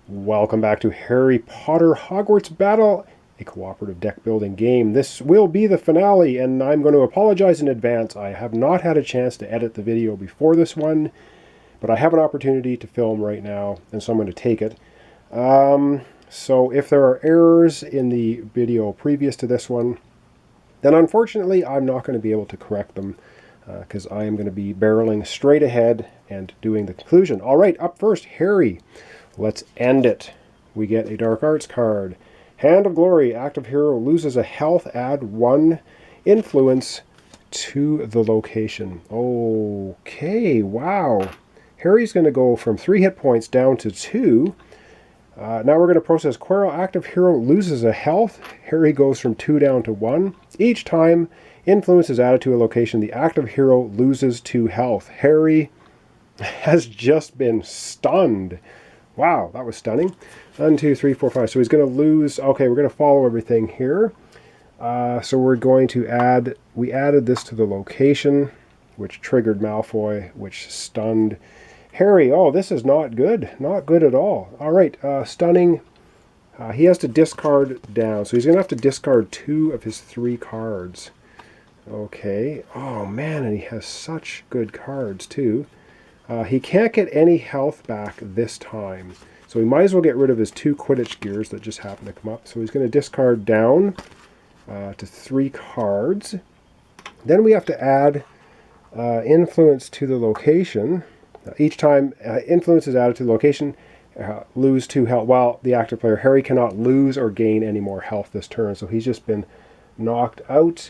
Welcome back to Harry Potter Hogwarts Battle, a cooperative deck building game. This will be the finale, and I'm going to apologize in advance. I have not had a chance to edit the video before this one, but I have an opportunity to film right now, and so I'm going to take it. So if there are errors in the video previous to this one, then unfortunately I'm not going to be able to correct them, because I am going to be barreling straight ahead and doing the conclusion. All right, up first, Harry. Let's end it. We get a Dark Arts card. Hand of Glory. Active hero loses a health. Add 1 influence to the location. Okay, wow. Harry's going to go from 3 hit points down to 2. Now we're going to process Quirrell. Active hero loses a health. Harry goes from 2 down to 1. Each time influence is added to a location, the active hero loses 2 health. Harry has just been stunned. Wow, that was stunning. 1, 2, 3, 4, 5. So he's going to lose. Okay, we're going to follow everything here. So we're going to add, we added this to the location, which triggered Malfoy, which stunned Harry. Oh, this is not good. Not good at all. All right, stunning. He has to discard down. So he's going to have to discard 2 of his 3 cards. Okay. Oh, man, and he has such good cards, too. He can't get any health back this time. So he might as well get rid of his 2 Quidditch gears that just happen to come up. So he's going to discard down to 3 cards. Then we have to add influence to the location. Each time influence is added to the location, lose 2 health. While the active player, Harry, cannot lose or gain any more health this turn. So he's just been knocked out.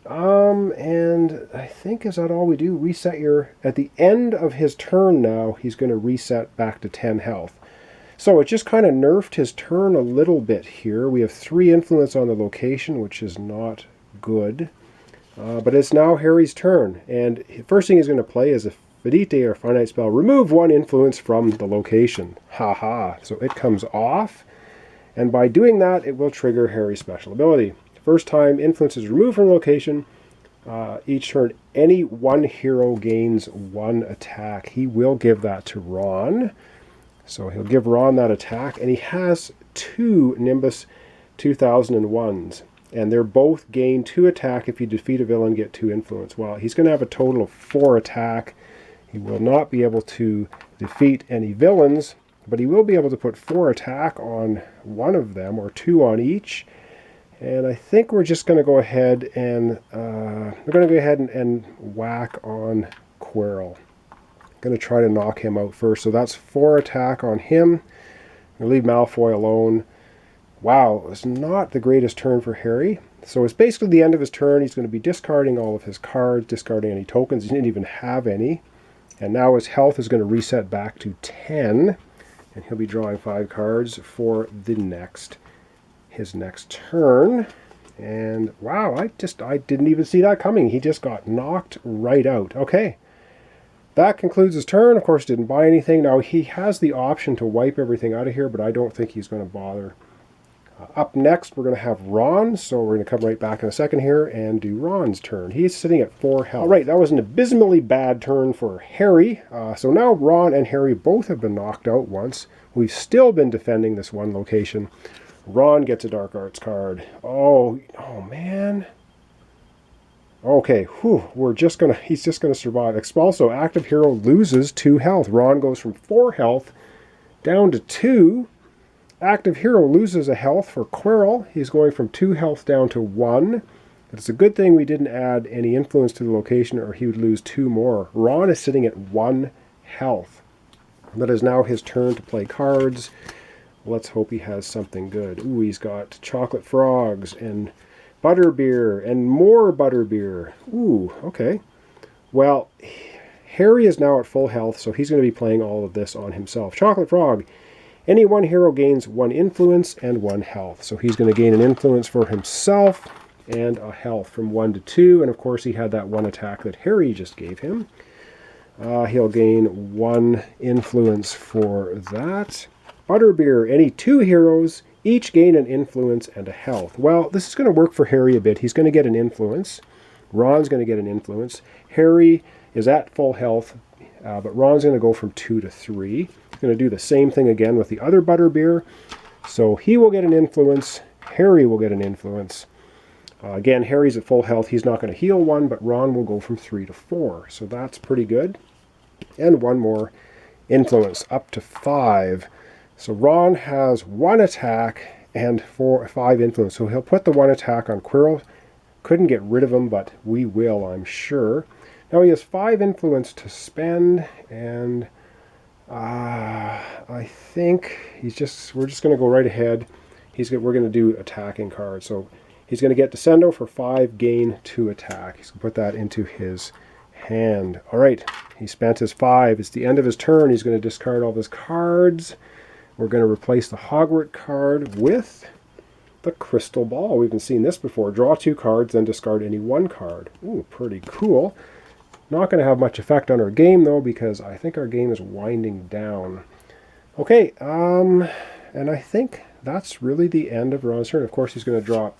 And I think, is that all we do? Reset at the end of his turn now, he's going to reset back to 10 health. So it just kind of nerfed his turn a little bit here. We have 3 influence on the location, which is not good. But it's now Harry's turn. And the first thing he's going to play is a Fidite or Finite Spell. Remove 1 influence from the location. Haha. So it comes off. And by doing that, it will trigger Harry's special ability. First time influence is removed from location, each turn any 1 hero gains 1 attack. He will give that to Ron. So he'll give Ron that attack, and he has 2 Nimbus 2001s. And they're both gain 2 attack if you defeat a villain, get 2 influence. Well, he's going to have a total of 4 attack. He will not be able to defeat any villains, but he will be able to put 4 attack on one of them, or 2 on each. And I think we're just going to go ahead and whack on Quirrell. Going to try to knock him out first. So that's 4 attack on him. We'll leave Malfoy alone. Wow, it's not the greatest turn for Harry. So it's basically the end of his turn. He's going to be discarding all of his cards, discarding any tokens. He didn't even have any. And now his health is going to reset back to 10. And he'll be drawing 5 cards for his next turn. And wow, I didn't even see that coming. He just got knocked right out. Okay, that concludes his turn. Of course, didn't buy anything. Now he has the option to wipe everything out of here, but I don't think he's going to bother. Up next, we're going to have Ron. So we're going to come right back in a second here and do Ron's turn. He's sitting at 4 health. All right, that was an abysmally bad turn for Harry. So now Ron and Harry both have been knocked out once. We've still been defending this one location. Ron gets a Dark Arts card. Oh man. Okay, he's just gonna survive. Expulso, active hero loses 2 health. Ron goes from 4 health down to 2. Active hero loses a health for Quirrell. He's going from 2 health down to 1. But it's a good thing we didn't add any influence to the location, or he would lose 2 more. Ron is sitting at 1 health. That is now his turn to play cards. Let's hope he has something good. Ooh, he's got chocolate frogs and butterbeer and more butterbeer. Ooh, okay. Well, Harry is now at full health, so he's going to be playing all of this on himself. Chocolate frog. Any 1 hero gains 1 influence and 1 health. So he's going to gain an influence for himself and a health from 1 to 2. And of course, he had that 1 attack that Harry just gave him. He'll gain 1 influence for that. Butterbeer, any 2 heroes each gain an influence and a health. Well, this is going to work for Harry a bit. He's going to get an influence. Ron's going to get an influence. Harry is at full health, but Ron's going to go from 2 to 3. He's going going to do the same thing again with the other butterbeer. So he will get an influence. Harry will get an influence. Again, Harry's at full health. He's not going to heal one, but Ron will go from 3 to 4. So that's pretty good. And one more influence, up to 5. So Ron has 1 attack and 5 influence. So he'll put the 1 attack on Quirrell. Couldn't get rid of him, but we will, I'm sure. Now he has 5 influence to spend, and I think we're just going to go right ahead. We're going to do attacking cards. So he's going to get Descendo for 5, gain 2 attack. He's going to put that into his hand. All right, he spent his 5. It's the end of his turn. He's going to discard all of his cards. We're going to replace the Hogwarts card with the Crystal Ball. We've been seeing this before. Draw 2 cards, then discard any 1 card. Ooh, pretty cool. Not going to have much effect on our game, though, because I think our game is winding down. Okay, and I think that's really the end of Ron's turn. Of course, he's going to draw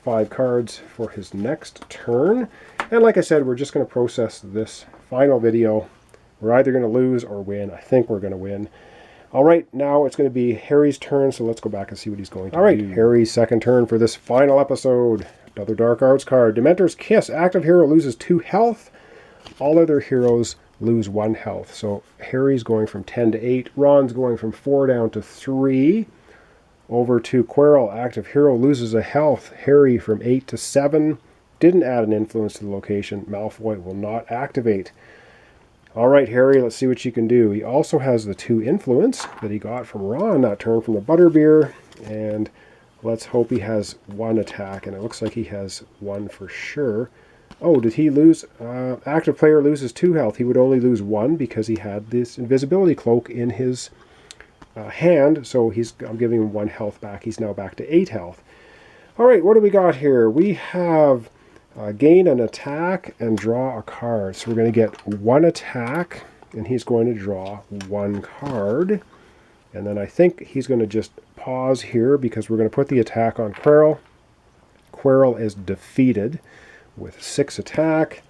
5 cards for his next turn. And like I said, we're just going to process this final video. We're either going to lose or win. I think we're going to win. All right, now it's going to be Harry's turn, so let's go back and see what he's going to do. All right, Harry's second turn for this final episode. Another Dark Arts card. Dementor's Kiss. Active hero loses 2 health. All other heroes lose 1 health. So Harry's going from 10 to 8. Ron's going from 4 down to 3. Over to Quirrell. Active hero loses a health. Harry from 8 to 7. Didn't add an influence to the location. Malfoy will not activate. All right, Harry, let's see what you can do. He also has the 2 influence that he got from Ron that turn from the butterbeer. And let's hope he has 1 attack. And it looks like he has 1 for sure. Oh, did he lose? Active player loses 2 health. He would only lose 1 because he had this invisibility cloak in his hand. So I'm giving him 1 health back. He's now back to 8 health. All right, what do we got here? We have gain an attack and draw a card. So we're going to get 1 attack, and he's going to draw 1 card. And then I think he's going to just pause here because we're going to put the attack on Quirrell. Quirrell is defeated with 6 attack.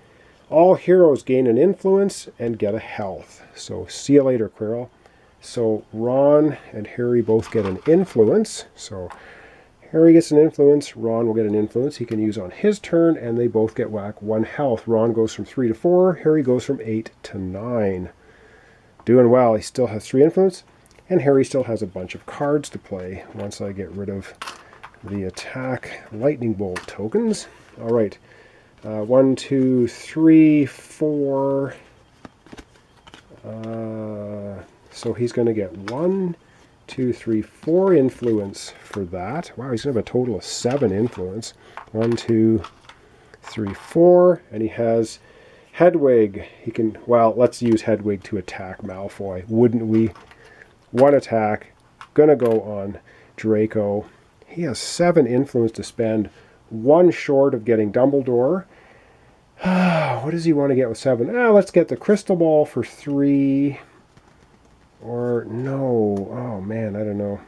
All heroes gain an influence and get a health. So see you later, Quirrell. So Ron and Harry both get an influence. So Harry gets an influence. Ron will get an influence he can use on his turn, and they both get whack 1 health. Ron goes from 3 to 4. Harry goes from 8 to 9. Doing well. He still has 3 influence, and Harry still has a bunch of cards to play once I get rid of the attack lightning bolt tokens. All right. 1, 2, 3, 4. So he's going to get 1, 2, 3, 4 influence for that. Wow, he's going to have a total of 7 influence. 1, 2, 3, 4. And he has Hedwig. Well, let's use Hedwig to attack Malfoy. Wouldn't we? 1 attack. Going to go on Draco. He has 7 influence to spend. 1 short of getting Dumbledore. What does he want to get with 7? Let's get the Crystal Ball for 3. Or no. Oh man, I don't know.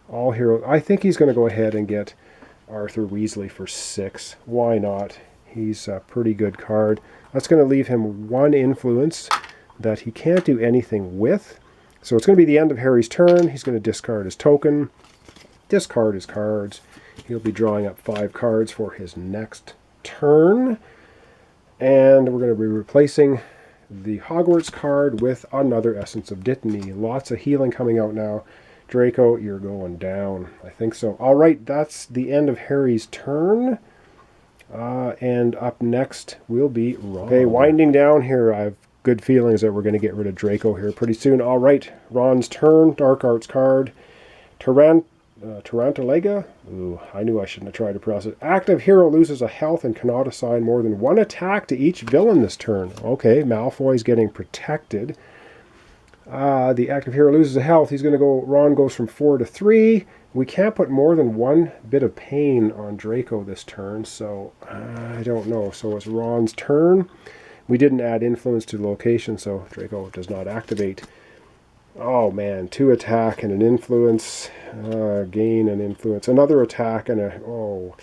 All heroes. I think he's going to go ahead and get Arthur Weasley for 6. Why not? He's a pretty good card. That's going to leave him 1 influence that he can't do anything with. So it's going to be the end of Harry's turn. He's going to discard his token. Discard his cards. He'll be drawing up 5 cards for his next turn. And we're going to be replacing the Hogwarts card with another Essence of Dittany. Lots of healing coming out now. Draco, you're going down. I think so. All right, that's the end of Harry's turn. And up next will be Ron. Okay, winding down here. I have good feelings that we're going to get rid of Draco here pretty soon. All right, Ron's turn. Dark Arts card. Tarantalega? Ooh, I knew I shouldn't have tried to pronounce it. Active hero loses a health and cannot assign more than 1 attack to each villain this turn. Okay, Malfoy's getting protected. The active hero loses a health. Ron goes from 4 to 3. We can't put more than 1 bit of pain on Draco this turn, so I don't know. So it's Ron's turn. We didn't add influence to the location, so Draco does not activate. Oh man, 2 attack and an influence, gain an influence, another attack and a, oh.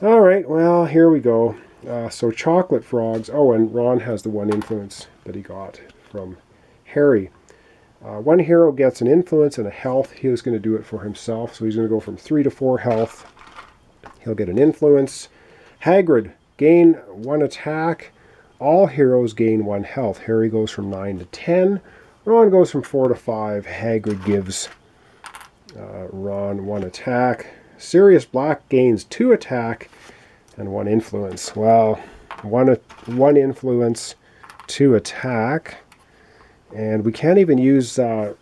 All right, well, here we go. So chocolate frogs. Oh, and Ron has the one influence that he got from Harry. One hero gets an influence and a health. He was going to do it for himself, so he's going to go from 3 to 4 health. He'll get an influence. Hagrid, gain 1 attack. All heroes gain 1 health. Harry goes from 9 to 10. Ron goes from 4 to 5. Hagrid gives Ron 1 attack. Sirius Black gains 2 attack and 1 influence. Well, one influence, 2 attack. And we can't even use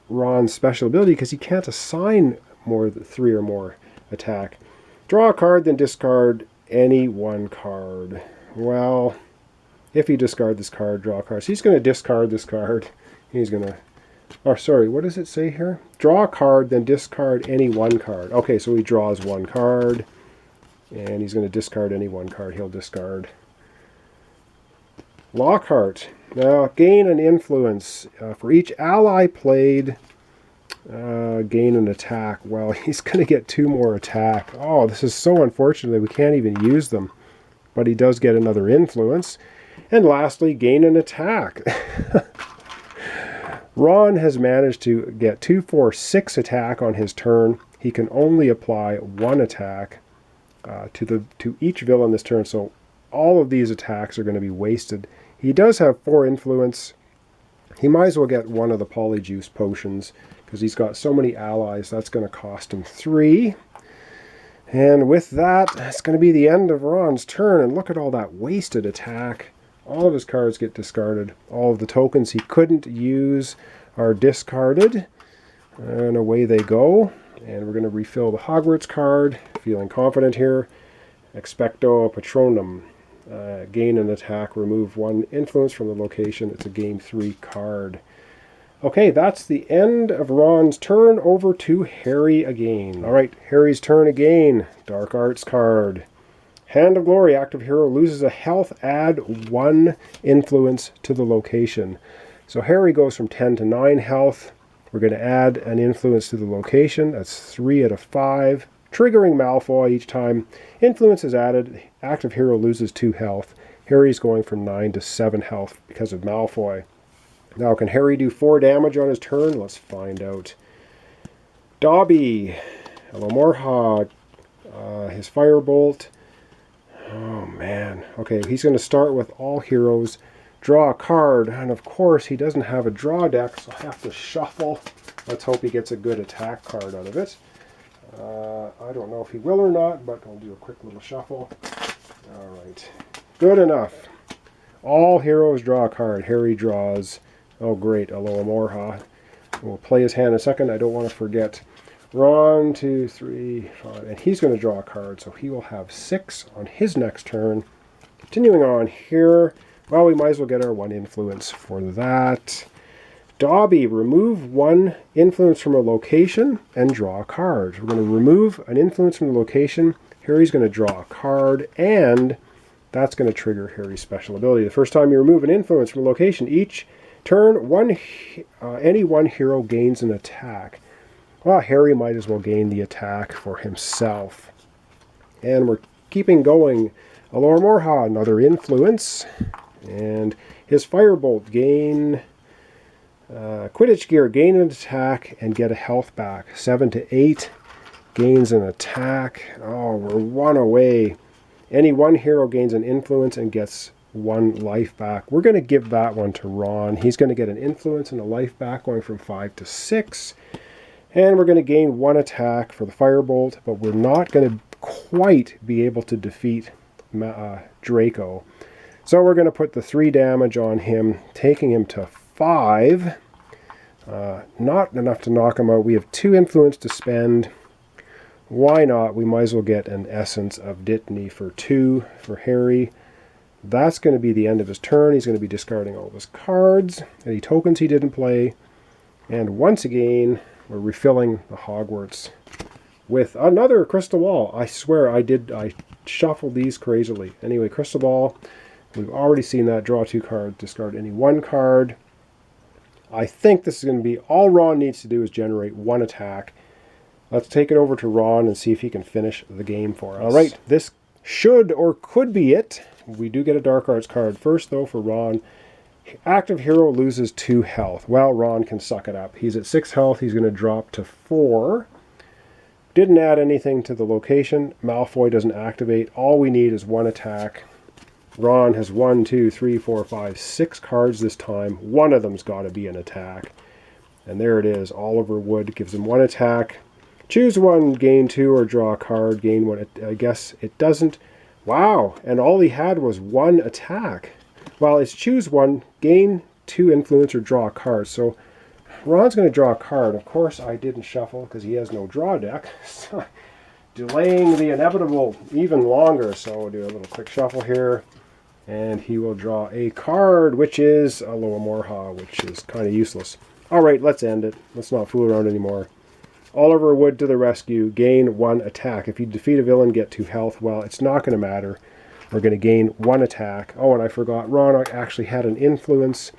Ron's special ability because he can't assign more than 3 or more attack. Draw a card, then discard any 1 card. Well, if you discard this card, draw a card. So he's going to discard this card. He's going to... Oh, sorry, what does it say here? Draw a card, then discard any 1 card. Okay, so he draws 1 card. And he's going to discard any 1 card. He'll discard. Lockhart. Now, gain an influence. For each ally played, gain an attack. Well, he's going to get 2 more attack. Oh, this is so unfortunate that we can't even use them. But he does get another influence. And lastly, gain an attack. Ron has managed to get 2, 4, 6 attack on his turn. He can only apply 1 attack to each villain this turn. So all of these attacks are going to be wasted. He does have 4 influence. He might as well get one of the Polyjuice potions because he's got so many allies. That's going to cost him 3. And with that, that's going to be the end of Ron's turn. And look at all that wasted attack. All of his cards get discarded. All of the tokens he couldn't use are discarded. And away they go. And we're going to refill the Hogwarts card. Feeling confident here. Expecto Patronum. Gain an attack. Remove 1 influence from the location. It's a game 3 card. Okay, that's the end of Ron's turn. Over to Harry again. All right, Harry's turn again. Dark Arts card. Hand of Glory, active hero loses a health, add 1 influence to the location. So Harry goes from 10 to 9 health. We're going to add an influence to the location. That's 3 out of 5. Triggering Malfoy each time. Influence is added. Active hero loses 2 health. Harry's going from 9 to 7 health because of Malfoy. Now, can Harry do 4 damage on his turn? Let's find out. Dobby. Elomorha. His Firebolt. Oh, man. Okay, he's going to start with all heroes. Draw a card. And, of course, he doesn't have a draw deck, so I have to shuffle. Let's hope he gets a good attack card out of it. I don't know if he will or not, but I'll do a quick little shuffle. All right. Good enough. All heroes draw a card. Harry draws... Oh, great, Elomorha. We'll play his hand in a second. I don't want to forget. Ron, 2, 3, 5. And he's going to draw a card, so he will have 6 on his next turn. Continuing on here. Well, we might as well get our 1 influence for that. Dobby, remove 1 influence from a location and draw a card. We're going to remove an influence from the location. Harry's going to draw a card, and that's going to trigger Harry's special ability. The first time you remove an influence from a location, each turn, any 1 hero gains an attack. Well, Harry might as well gain the attack for himself. And we're keeping going. Elomorha, another influence. And his Firebolt, gain... Quidditch gear, gain an attack and get a health back. 7 to 8, gains an attack. Oh, we're 1 away. Any 1 hero gains an influence and gets 1 life back. We're going to give that one to Ron. He's going to get an influence and a life back, going from 5 to 6. And we're going to gain 1 attack for the Firebolt, but we're not going to quite be able to defeat Draco. So we're going to put the 3 damage on him, taking him to 5. Not enough to knock him out. We have 2 influence to spend. Why not? We might as well get an Essence of Dittany for 2 for Harry. That's going to be the end of his turn. He's going to be discarding all of his cards, any tokens he didn't play. And once again, we're refilling the Hogwarts with another Crystal Ball. I swear I shuffled these crazily. Anyway, Crystal Ball. We've already seen that. Draw 2 cards, discard any 1 card. I think this is going to be all Ron needs to do is generate 1 attack. Let's take it over to Ron and see if he can finish the game for us. All right, this should or could be it. We do get a Dark Arts card first, though, for Ron. Active hero loses 2 health. Well, Ron can suck it up. He's at 6 health. He's going to drop to 4. Didn't add anything to the location. Malfoy doesn't activate. All we need is 1 attack. Ron has 1, 2, 3, 4, 5, 6 cards this time. One of them's got to be an attack. And there it is. Oliver Wood gives him 1 attack. Choose 1, gain 2, or draw a card. Gain 1. I guess it doesn't. Wow. And all he had was 1 attack. Well, it's choose 1, gain 2 influence, or draw a card. So Ron's going to draw a card. Of course, I didn't shuffle because he has no draw deck. So, delaying the inevitable even longer. So we'll do a little quick shuffle here. And he will draw a card, which is a Loa Morha, which is kind of useless. All right, let's end it. Let's not fool around anymore. Oliver Wood to the rescue. Gain 1 attack. If you defeat a villain, get 2 health. Well, it's not going to matter. We're going to gain 1 attack. Oh, and I forgot. Ron actually had an influence.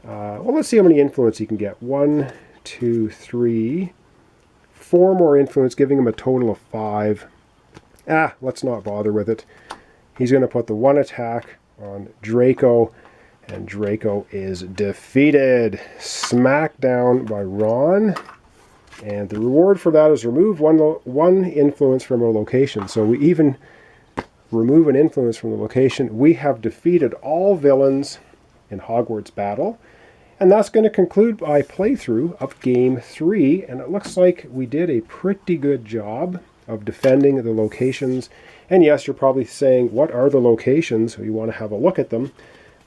Well, let's see how many influence he can get. 1, 2, 3, 4 more influence, giving him a total of 5. Let's not bother with it. He's going to put the 1 attack on Draco, and Draco is defeated. Smacked down by Ron. And the reward for that is remove one influence from a location. So we even remove an influence from the location. We have defeated all villains in Hogwarts battle. And that's going to conclude my playthrough of Game 3. And it looks like we did a pretty good job of defending the locations. And yes, you're probably saying, what are the locations? You want to have a look at them.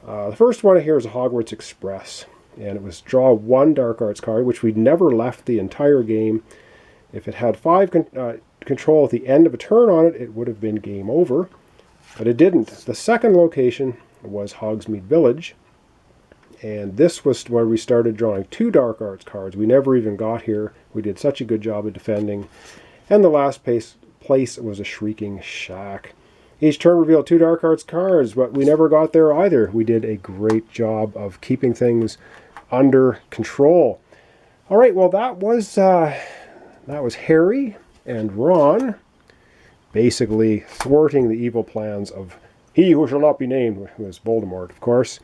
The first one here is Hogwarts Express. And it was draw 1 Dark Arts card, which we'd never left the entire game. If it had 5 control at the end of a turn on it, it would have been game over. But it didn't. The second location was Hogsmeade Village. And this was where we started drawing 2 Dark Arts cards. We never even got here. We did such a good job of defending. And the last place was a Shrieking Shack. Each turn revealed 2 Dark Arts cards, but we never got there either. We did a great job of keeping things under control. All right, well, that was Harry and Ron basically thwarting the evil plans of he who shall not be named, who is Voldemort, of course.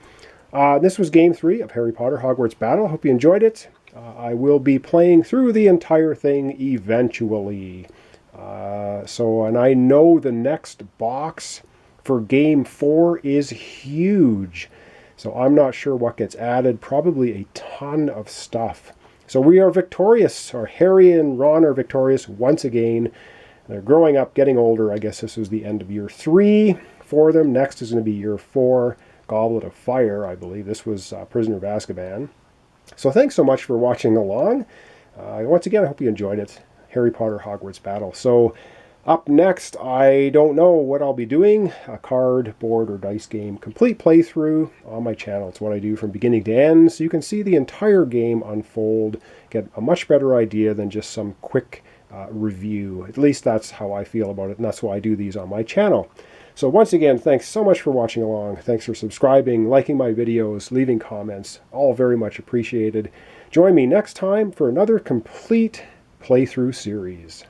This was Game 3 of Harry Potter Hogwarts Battle. Hope you enjoyed it. I will be playing through the entire thing eventually. And I know the next box for Game 4 is huge. So I'm not sure what gets added. Probably a ton of stuff. So we are victorious, or Harry and Ron are victorious once again. They're growing up, getting older. I guess this was the end of year 3 for them. Next is going to be year 4, Goblet of Fire, I believe. This was Prisoner of Azkaban. So thanks so much for watching along. Once again, I hope you enjoyed it. Harry Potter Hogwarts Battle. So up next, I don't know what I'll be doing. A card, board, or dice game complete playthrough on my channel. It's what I do from beginning to end. So you can see the entire game unfold. Get a much better idea than just some quick review. At least that's how I feel about it. And that's why I do these on my channel. So once again, thanks so much for watching along. Thanks for subscribing, liking my videos, leaving comments. All very much appreciated. Join me next time for another complete playthrough series.